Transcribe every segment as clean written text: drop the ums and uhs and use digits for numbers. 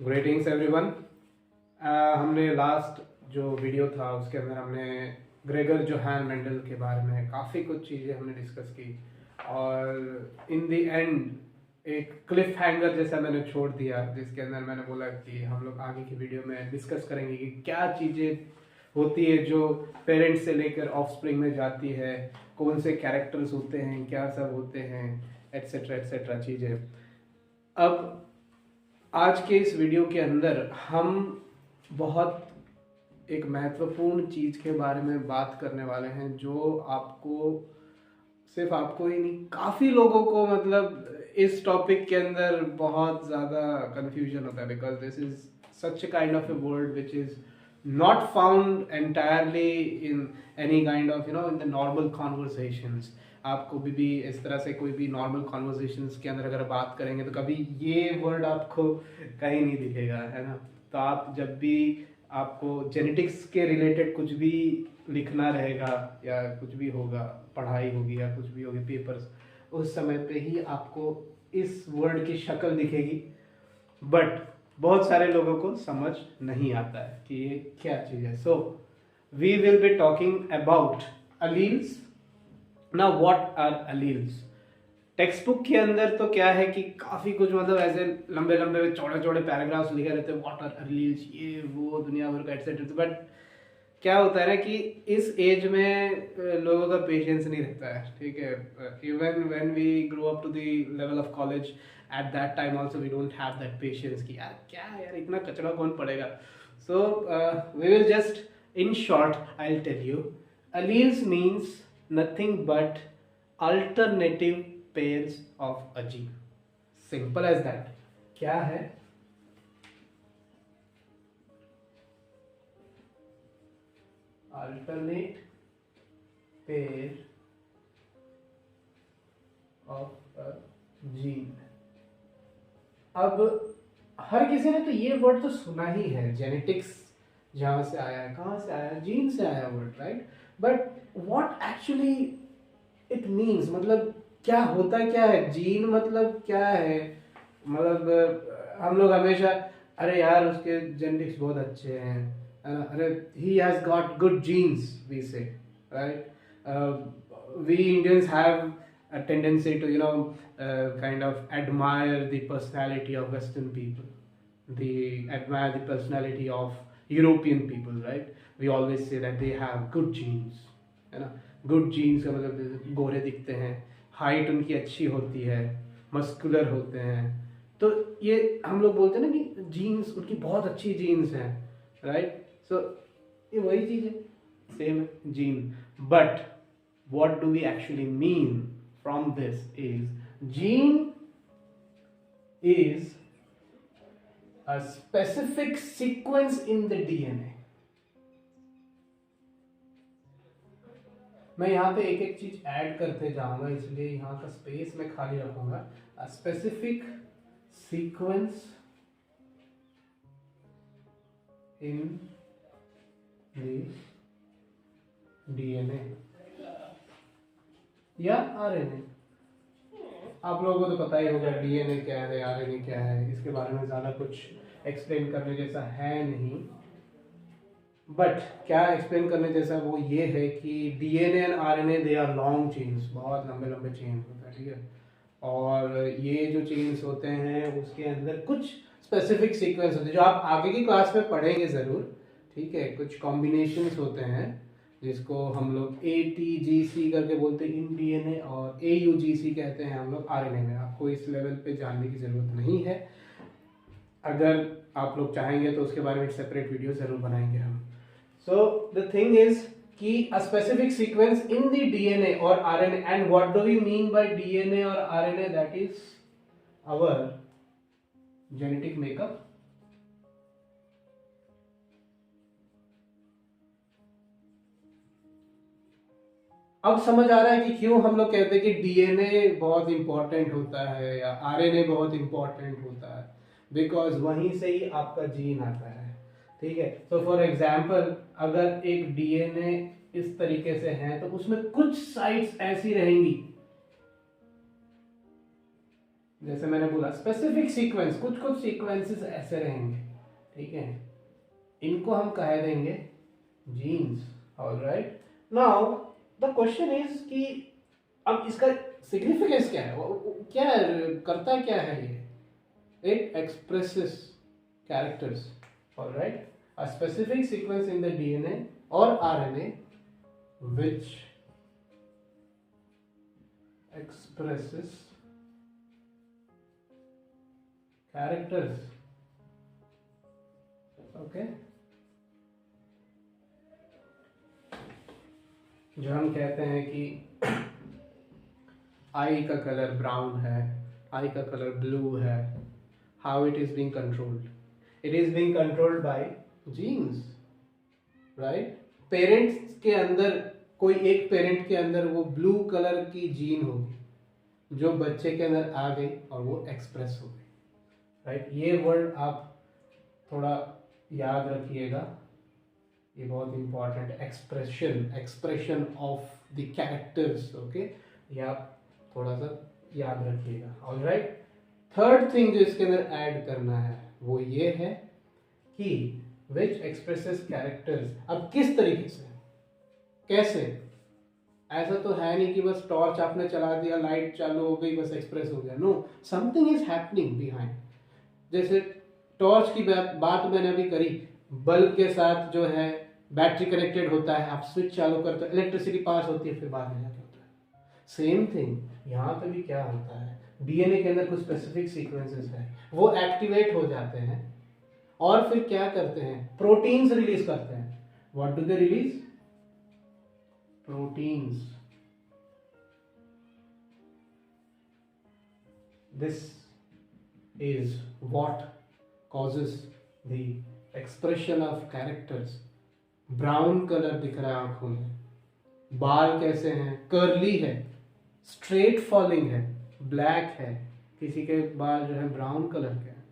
Greetings everyone. हमने last जो video था उसके अंदर हमने ग्रेगर जोहान मेंडल के बारे में काफ़ी कुछ चीज़ें हमने डिस्कस की और इन द एंड एक क्लिफ हैंगर जैसा मैंने छोड़ दिया, जिसके अंदर मैंने बोला कि हम लोग आगे की वीडियो में डिस्कस करेंगे कि क्या चीज़ें होती है जो पेरेंट्स से लेकर ऑफस्प्रिंग में जाती है, कौन से कैरेक्टर्स होते हैं, क्या सब होते हैं, एट्सेट्रा चीज़ें। अब आज के इस वीडियो के अंदर हम बहुत एक महत्वपूर्ण चीज़ के बारे में बात करने वाले हैं जो आपको, सिर्फ आपको ही नहीं, काफ़ी लोगों को मतलब इस टॉपिक के अंदर बहुत ज़्यादा कंफ्यूजन होता है, because this is such kind of a word which is not found entirely in any kind of in the normal conversations. आप कभी भी इस तरह से कोई भी नॉर्मल कॉन्वर्सेशंस के अंदर अगर बात करेंगे तो कभी ये वर्ड आपको कहीं नहीं दिखेगा, है ना। तो आप जब भी आपको जेनेटिक्स के रिलेटेड कुछ भी लिखना रहेगा या कुछ भी होगा, पढ़ाई होगी या कुछ भी होगी, पेपर्स, उस समय पे ही आपको इस वर्ड की शक्ल दिखेगी, बट बहुत सारे लोगों को समझ नहीं आता है कि ये क्या चीज़ है। So we will be talking about alleles. Now what are alleles? Textbook के अंदर तो क्या है कि काफ़ी कुछ मतलब ऐसे लंबे लंबे चौड़े चौड़े पैराग्राफ्स लिखे रहते हैं, व्हाट आर अलील्स, ये वो दुनिया भर का एटसेट्रा। बट क्या होता है ना कि इस एज में लोगों का पेशेंस नहीं रहता है, ठीक है। Even when we grow up to the level of college, at that time also we don't have that patience कि यार क्या है यार, इतना कचरा कौन पड़ेगा। So we will just in short I will tell you, alleles means nothing but alternative pairs of a gene. Simple as that. क्या है? alternate pair of a gene। अब हर किसी ने तो ये वर्ड तो सुना ही है, जेनेटिक्स जहां से आया है, कहां से आया है, जीन से आया word, right. But what actually it means, मतलब क्या होता क्या है जीन, मतलब क्या है। मतलब हम लोग हमेशा अरे यार उसके जेनेटिक्स बहुत अच्छे हैं, है ना, अरे he has got good genes we say, right. We Indians have a tendency to kind of admire the personality of Western people, admire the personality of European people, right. We always say that they have good genes, है ना। Good jeans का मतलब गोरे दिखते हैं, height उनकी अच्छी होती है, मस्कुलर होते हैं, तो ये हम लोग बोलते हैं ना कि जीन्स उनकी बहुत अच्छी जीन्स हैं, राइट। सो ये वही चीज़ है, सेम है gene. But what do we actually mean from this is gene is a specific sequence in the DNA। मैं यहाँ पे एक एक चीज ऐड करते जाऊंगा, इसलिए यहाँ का स्पेस मैं खाली रखूंगा। a specific sequence in the DNA या RNA। आप लोगों को तो पता ही होगा DNA क्या है, RNA क्या है, इसके बारे में ज़्यादा कुछ एक्सप्लेन करने जैसा है नहीं। बट क्या एक्सप्लेन करने जैसा वो ये है कि DNA and RNA they are long chains, बहुत लंबे लंबे चेन्स होते हैं, ठीक है। और ये जो चेन्स होते हैं उसके अंदर कुछ स्पेसिफिक सीक्वेंस होते हैं जो आप आगे की क्लास में पढ़ेंगे ज़रूर, ठीक है। कुछ कॉम्बिनेशंस होते हैं जिसको हम लोग ATGC करके बोलते हैं इन DNA, और AUGC कहते हैं हम लोग RNA में। आपको इस लेवल पे जानने की ज़रूरत नहीं है, अगर आप लोग चाहेंगे तो उसके बारे में एक सेपरेट वीडियो ज़रूर बनाएंगे हम। सो द थिंग इज कि a specific sequence in the DNA or RNA, and what do we mean by DNA or RNA? That is our genetic makeup। अब समझ आ रहा है कि क्यों हम लोग कहते हैं कि DNA बहुत इंपॉर्टेंट होता है या RNA बहुत इंपॉर्टेंट होता है, बिकॉज वहीं से ही आपका जीन आता है, ठीक है। तो फॉर एग्जाम्पल अगर एक DNA इस तरीके से है तो उसमें कुछ साइट्स ऐसी रहेंगी जैसे मैंने बोला स्पेसिफिक सीक्वेंस, कुछ कुछ सीक्वेंसेस ऐसे रहेंगे, ठीक है, इनको हम कह देंगे genes. Alright, now the question is कि अब इसका सिग्निफिकेंस क्या है, क्या करता क्या है ये? It expresses characters, all right, a specific sequence in the DNA or RNA which expresses characters, okay, जो हम कहते हैं कि आई का कलर ब्राउन है, आई का कलर ब्लू है, how it is being controlled? It is being controlled by genes, right? Parents के अंदर, कोई एक पेरेंट के अंदर वो ब्लू कलर की जीन होगी जो बच्चे के अंदर आ गई और वो एक्सप्रेस हो गई, राइट? ये वर्ड आप थोड़ा याद रखिएगा, ये बहुत important, expression of the characters, okay, ये आप थोड़ा सा याद रखिएगा। ऑलराइट, थर्ड थिंग जो इसके अंदर ऐड करना है वो ये है कि विच एक्सप्रेसेस कैरेक्टर्स। अब किस तरीके से, कैसे? ऐसा तो है नहीं कि बस टॉर्च आपने चला दिया, लाइट चालू हो गई, बस एक्सप्रेस हो गया। No, something is happening behind. जैसे टॉर्च की बात मैंने अभी करी, बल्ब के साथ जो है बैटरी कनेक्टेड होता है, आप स्विच चालू करते हो, इलेक्ट्रिसिटी पास होती है, फिर बाद में जाके होता है। सेम थिंग यहाँ पे भी क्या होता है, डीएनए के अंदर कुछ स्पेसिफिक सीक्वेंसेस है, वो एक्टिवेट हो जाते हैं और फिर क्या करते हैं, प्रोटीन्स रिलीज करते हैं। What do they release? Proteins. This is what causes the expression of characters. Brown colour दिख रहा है आंखों में, बाल कैसे हैं, कर्ली है, स्ट्रेट फॉलिंग है, ब्लैक है, किसी के बाल जो है ब्राउन कलर के हैं।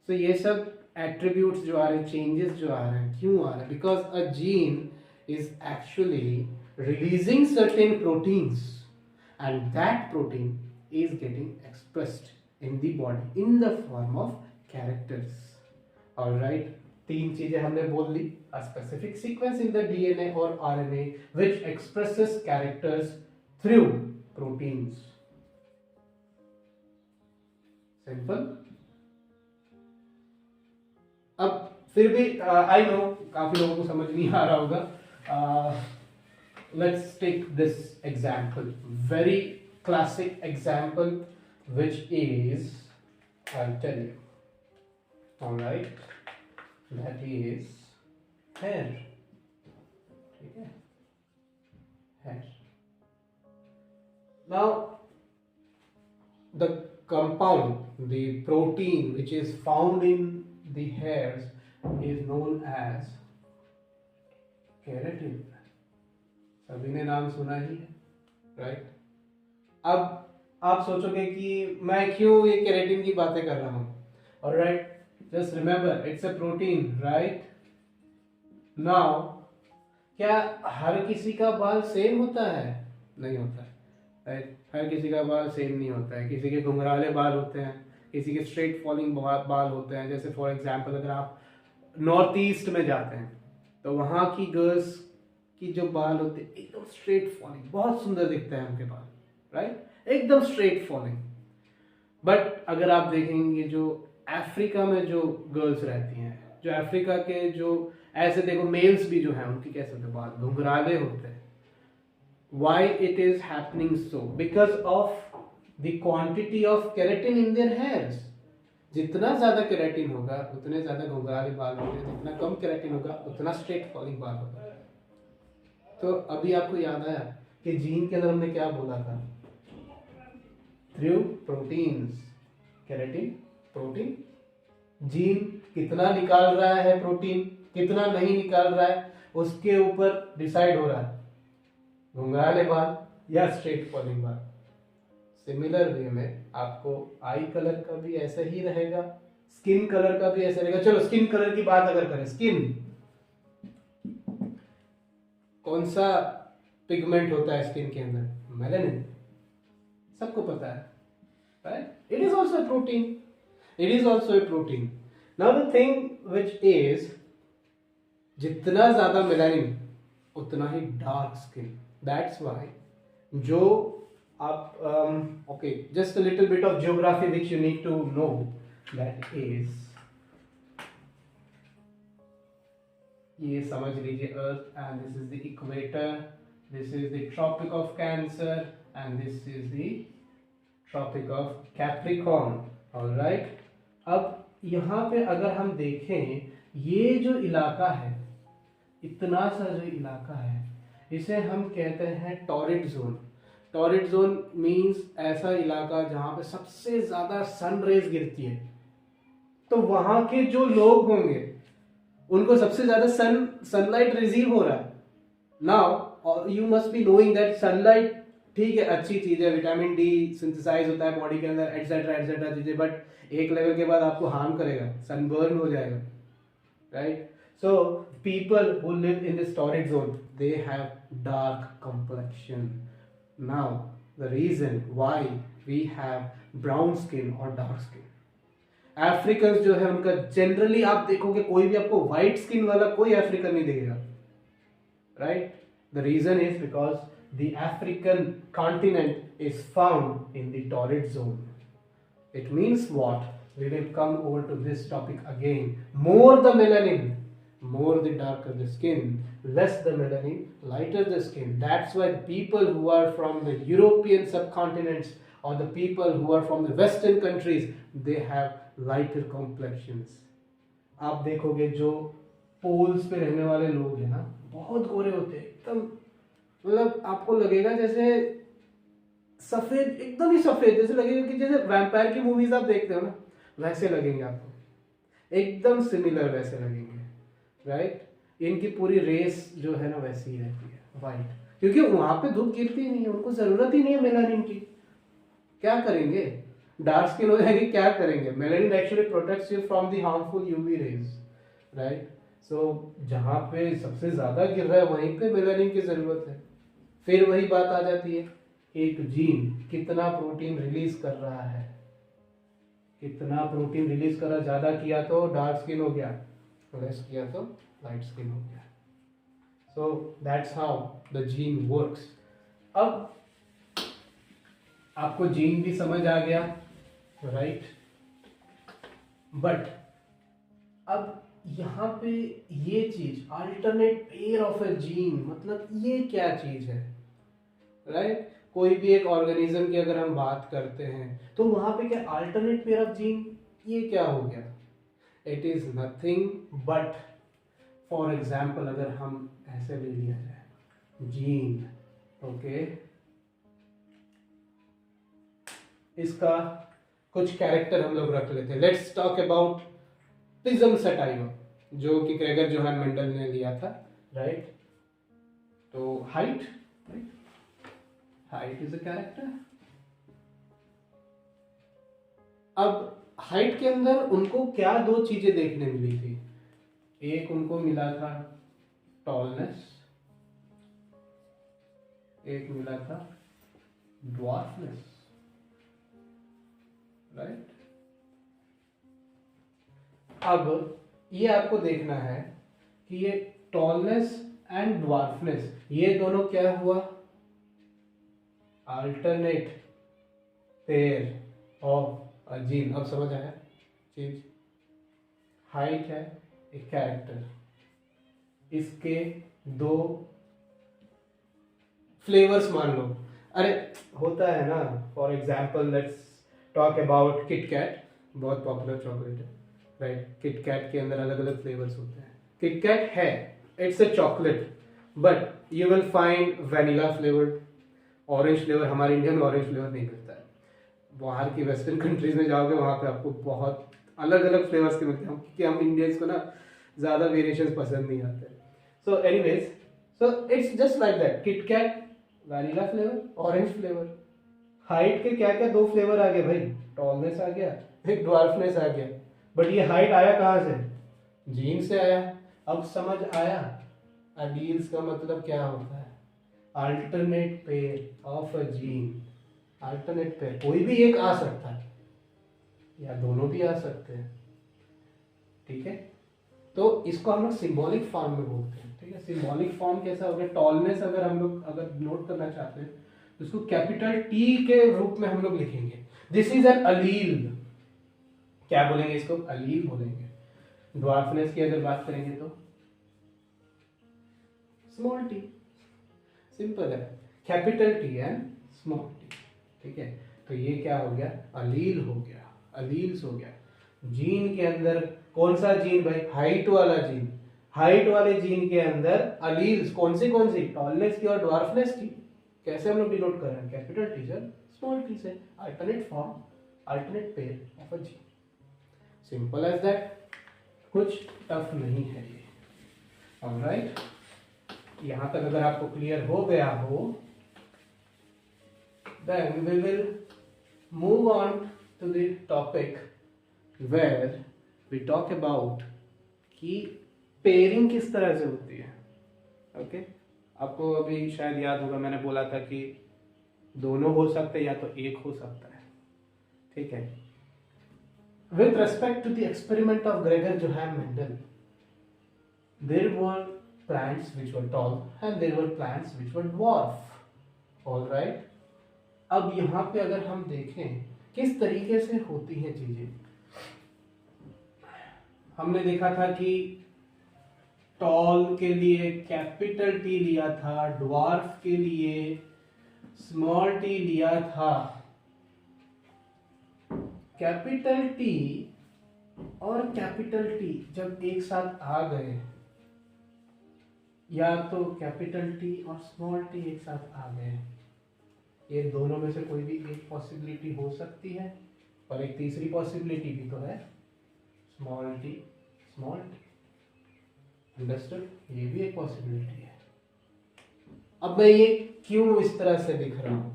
तो ये सब एट्रीब्यूट्स जो आ रहे हैं, चेंजेस जो आ रहे हैं, क्यों आ रहे हैं? Because a gene is actually releasing certain proteins and that protein is getting expressed in the body in the form of characters. Alright, तीन चीजें हमने बोल ली, a specific sequence in the DNA और RNA which expresses characters through proteins. Simple. अब फिर भी I know काफी लोगों को समझ नहीं आ रहा होगा। Let's take this example, very classic example, which is, I will tell you, alright, that is here. ठीक है, हेयर। नाउ the compound, the protein which is found in the hairs is known as keratin. सभी ने नाम सुना ही है, right? अब आप सोचोगे कि मैं क्यों ये केराटिन की बातें कर रहा हूं। Alright, just remember it's a protein, right? Now क्या हर किसी का बाल सेम होता है? नहीं होता है, राइट? हर किसी का बाल सेम नहीं होता है, किसी के घुंघराले बाल होते हैं, किसी के स्ट्रेट फॉलिंग बाल होते हैं। जैसे फॉर एग्जांपल अगर आप नॉर्थ ईस्ट में जाते हैं तो वहाँ की गर्ल्स की जो बाल होते हैं एकदम स्ट्रेट फॉलिंग, बहुत सुंदर दिखता है उनके बाल, राइट? एकदम स्ट्रेट फॉलिंग। बट अगर आप देखेंगे जो अफ्रीका में जो गर्ल्स रहती हैं, जो अफ्रीका के जो ऐसे देखो मेल्स भी जो हैं उनके कैसे होते बाल, घुंघराले होते हैं। Why it is happening so? Because of the quantity of keratin in their hairs. जितना ज्यादा केराटिन होगा उतने ज्यादा घुंघराले बाल होंगे, जितना कम केराटिन होगा उतना स्ट्रेट फॉलिंग बाल होगा। तो अभी आपको याद आया कि जीन के अंदर हमने क्या बोला था? Through proteins, keratin, protein. Gene कितना निकाल रहा है प्रोटीन, कितना नहीं निकाल रहा है, उसके ऊपर डिसाइड हो रहा है घुंघराले बाल या स्ट्रेट फॉलिंग बाल। सिमिलर वे में आपको आई कलर का भी ऐसा ही रहेगा, स्किन कलर का भी ऐसा रहेगा। चलो स्किन कलर की बात अगर करें, स्किन कौन सा पिगमेंट होता है स्किन के अंदर? मेलानिन, सबको पता है, right? It is also a protein. It is also a protein. Now the thing which is, जितना ज़्यादा मेलानिन उतना ही डार्क स्किन. That's why जो आप okay, just a little bit of geography which you need to know, that is, ये समझ लीजिए earth, and this is the equator, this is the Tropic of Cancer, and this is the Tropic of Capricorn. Alright, अब यहाँ पे अगर हम देखें, ये जो इलाका है, इतना सा जो इलाका है, इसे हम कहते हैं torrid zone. Torrid zone means ऐसा इलाका जहाँ पे सबसे ज्यादा सन रेज गिरती है. तो वहां के जो लोग होंगे उनको सबसे ज्यादा सनलाइट रिसीव हो रहा है. Now you must be knowing that sunlight, ठीक है, अच्छी चीज है, विटामिन डी सिंथेसाइज होता है बॉडी के अंदर, एटसेट्रा एटसेट्रा चीजें, बट एक लेवल के बाद आपको हार्म करेगा, सनबर्न हो जाएगा, right? So people who live in this torrid zone, they have dark complexion. Now the reason why we have brown skin और डार्क स्किन, अफ्रीकन जो है उनका जनरली आप देखोगे, कोई भी आपको व्हाइट स्किन वाला कोई अफ्रीकन नहीं देगा, right? The reason is because the African continent is found in the torrid zone. It means what? We will come over to this topic again. More the melanin, more the darker the skin, less the melanin, lighter the skin. That's why people who are from the European subcontinents or the people who are from the Western countries, they have lighter complexions. आप देखोगे जो poles पे रहने वाले लोग हैं ना, बहुत गोरे होते हैं एकदम, मतलब आपको लगेगा जैसे सफेद, एकदम ही सफेद, जैसे लगेगा कि जैसे वैम्पायर की मूवीज आप देखते हो ना, वैसे लगेंगे आपको, एकदम सिमिलर वैसे लगेंगे, राइट? इनकी पूरी रेस जो है ना वैसी ही रहती है, वाइट, क्योंकि वहां पे धूप गिरती ही नहीं है, उनको जरूरत ही नहीं है मेलानिन की. क्या करेंगे? डार्क स्किन हो जाएगी, क्या करेंगे? Melanin actually protects you from the harmful UV rays, right? So जहां पे सबसे ज्यादा गिर रहा है वहीं पे मेलानिन की जरूरत है. फिर वही बात आ जाती है, एक जीन कितना प्रोटीन रिलीज कर रहा है, कितना प्रोटीन रिलीज करा, ज्यादा किया तो डार्क स्किन हो गया, लेस किया तो लाइट स्किन हो गया. So that's how the gene works. अब आपको जीन भी समझ आ गया, राइट? बट अब यहाँ पे ये चीज alternate pair of a gene, मतलब ये क्या चीज है, राइट? कोई भी एक ऑर्गेनिज्म की अगर हम बात करते हैं तो वहां पे क्या अल्टरनेट पेयर ऑफ जीन, ये क्या हो गया? It is nothing but, for example अगर हम ऐसे ले लिया जाए जीन, ओके, इसका कुछ कैरेक्टर हम लोग रख लेते हैं. Let's talk about prism sativa, जो कि क्रेगर जोहान मेंडल ने लिया था, राइट? तो height, right? Height is a character. अब हाइट के अंदर उनको क्या दो चीजें देखने मिली थी? एक उनको मिला था टॉलनेस, एक मिला था ड्वार्फनेस, राइट? अब ये आपको देखना है कि ये टॉलनेस एंड ड्वार्फनेस, ये दोनों क्या हुआ? Alternate pair of a gene. अब समझ आया चीज? हाइट है एक कैरेक्टर, इसके दो फ्लेवर्स मान लो. अरे होता है ना, for example let's talk about Kit Kat, बहुत पॉपुलर चॉकलेट है, राइट? किट कैट के अंदर अलग अलग फ्लेवर्स होते हैं. किट कैट है, it's a chocolate, but you will find vanilla flavoured, orange flavour. हमारे इंडिया में ऑरेंज फ्लेवर नहीं मिलता है, बाहर की वेस्टर्न कंट्रीज में जाओगे वहाँ पे आपको बहुत अलग अलग फ्लेवर्स के मिलते हैं, क्योंकि हम इंडियंस को ना ज़्यादा वेरिएशंस पसंद नहीं आते. So anyways, so it's just like that, Kit Kat vanilla flavour, orange flavour. Height के क्या क्या दो फ्लेवर आ गए भाई? टॉलनेस आ गया, एक ड्वार्फनेस आ गया. बट ये हाइट आया कहाँ से? जीन से आया. अब समझ आया एलील्स का मतलब क्या होता है? Alternate pair of a gene. Alternate pair, कोई भी एक आ सकता है या दोनों भी आ सकते हैं, ठीक है। तो इसको हम लोग सिंबॉलिक फॉर्म में बोलते हैं, ठीक है। सिंबॉलिक फॉर्म कैसा हो गया, टॉलनेस अगर हम लोग अगर नोट करना चाहते हैं तो इसको कैपिटल टी के रूप में हम लोग लिखेंगे। दिस इज एन अलील, क्या बोलेंगे इसको, अलील बोलेंगे। ड्वार्फनेस की अगर बात करेंगे तो स्मॉल टी, सिंपल है, capital T and small T, ठीक है। तो ये क्या हो गया, अलील हो गया, अलील्स हो गया। जीन के अंदर कौन सा जीन भाई, हाइट वाला जीन, हाइट वाले जीन के अंदर अलील्स कौन सी, टॉलनेस की और ड्वार्फनेस की, कैसे हम लोग डिनोट कर रहे हैं, कैपिटल टी से स्मॉल टी से, alternate form, alternate pair of a gene, simple as that, कुछ टफ नहीं है ये। ऑलराइट, यहां तक अगर आपको क्लियर हो गया हो, then we will move on to the topic where we talk about कि पेयरिंग किस तरह से होती है। ओके, आपको अभी शायद याद होगा मैंने बोला था कि दोनों हो सकते हैं या तो एक हो सकता है, ठीक है। With respect to the experiment of Gregor Johann Mendel, there were plants which were tall and there were plants which were dwarf. All right. अब यहाँ पे अगर हम देखें किस तरीके से होती हैं चीजें, हमने देखा था कि टॉल के लिए कैपिटल टी लिया था, ड्वार्फ के लिए स्मॉल टी लिया था। कैपिटल टी और कैपिटल टी जब एक साथ आ गए, या तो कैपिटल टी और स्मॉल टी एक साथ आ गए, ये दोनों में से कोई भी एक पॉसिबिलिटी हो सकती है, और एक तीसरी पॉसिबिलिटी भी तो है, small T small T, understood, ये भी एक पॉसिबिलिटी है। अब मैं ये क्यों इस तरह से लिख रहा हूं,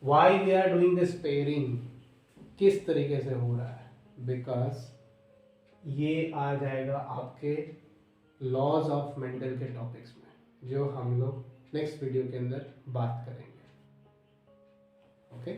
why we are doing this pairing, किस तरीके से हो रहा है, बिकॉज ये आ जाएगा आपके लॉज ऑफ मेंडल के टॉपिक्स में, जो हम लोग नेक्स्ट वीडियो के अंदर बात करेंगे। ओके।